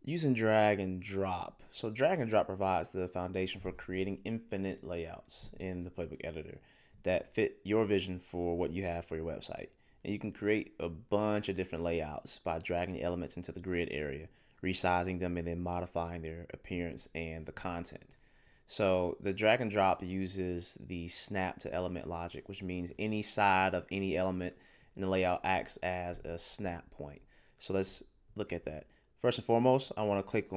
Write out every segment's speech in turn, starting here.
Using drag and drop. So drag and drop provides the foundation for creating infinite layouts in the Playbook editor that fit your vision for what you have for your website. And you can create a bunch of different layouts by dragging the elements into the grid area, resizing them, and then modifying their appearance and the content. So the drag and drop uses the snap to element logic, which means any side of any element in the layout acts as a snap point. So let's look at that. First and foremost, I want to click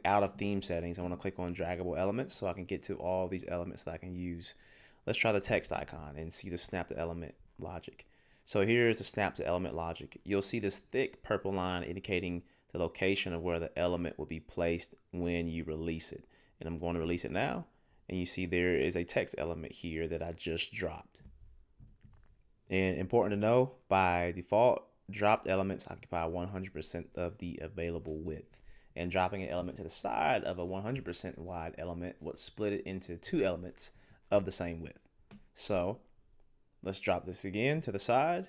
out of theme settings. I want to click on draggable elements so I can get to all these elements that I can use. Let's try the text icon and see the snap to element logic. So here's the snap to element logic. You'll see this thick purple line indicating the location of where the element will be placed when you release it. And I'm going to release it now. And you see there is a text element here that I just dropped. And important to know, by default, dropped elements occupy 100% of the available width. And dropping an element to the side of a 100% wide element would split it into two elements of the same width. So let's drop this again to the side.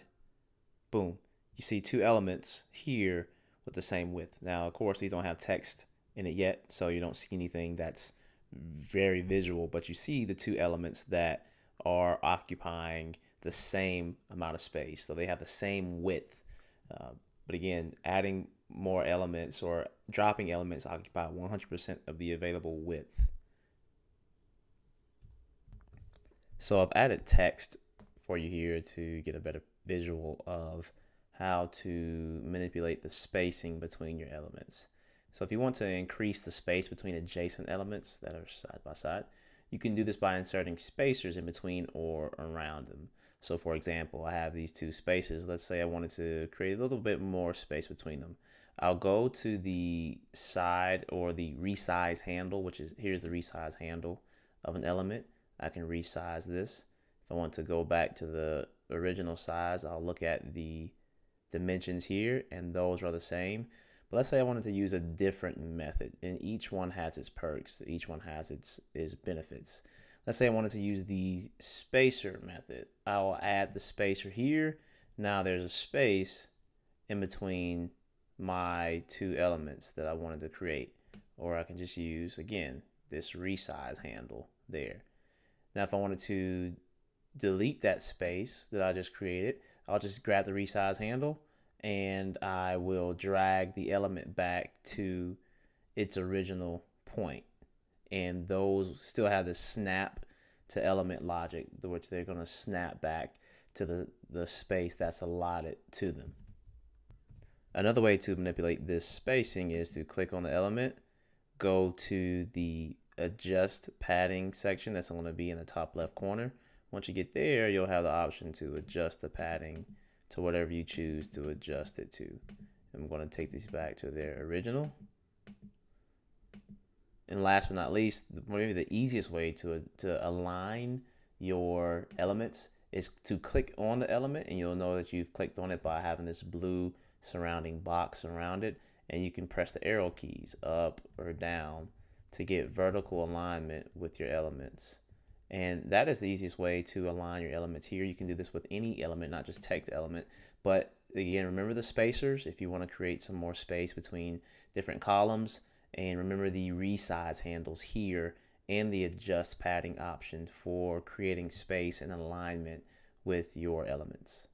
Boom. You see two elements here with the same width. Now, of course, these don't have text in it yet, so you don't see anything that's very visual, but you see the two elements that are occupying the same amount of space. So they have the same width. But again, adding more elements or dropping elements occupy 100% of the available width. So I've added text for you here to get a better visual of how to manipulate the spacing between your elements. So if you want to increase the space between adjacent elements that are side by side, you can do this by inserting spacers in between or around them. So for example, I have these two spaces. Let's say I wanted to create a little bit more space between them. I'll go to the side or the resize handle, which is, here's the resize handle of an element. I can resize this. If I want to go back to the original size, I'll look at the dimensions here, and those are the same. But let's say I wanted to use a different method, and each one has its perks, each one has its benefits. Let's say I wanted to use the spacer method. I'll add the spacer here. Now there's a space in between my two elements that I wanted to create. Or I can just use, again, this resize handle there. Now if I wanted to delete that space that I just created, I'll just grab the resize handle and I will drag the element back to its original point. And those still have the snap to element logic, which they're going to snap back to the space that's allotted to them. Another way to manipulate this spacing is to click on the element, go to the adjust padding section that's going to be in the top left corner. Once you get there, you'll have the option to adjust the padding to whatever you choose to adjust it to. I'm going to take these back to their original. And last but not least, maybe the easiest way to align your elements is to click on the element, and you'll know that you've clicked on it by having this blue surrounding box around it, and you can press the arrow keys up or down to get vertical alignment with your elements. And that is the easiest way to align your elements here. You can do this with any element, not just text element. But again, remember the spacers if you want to create some more space between different columns. And remember the resize handles here and the adjust padding option for creating space and alignment with your elements.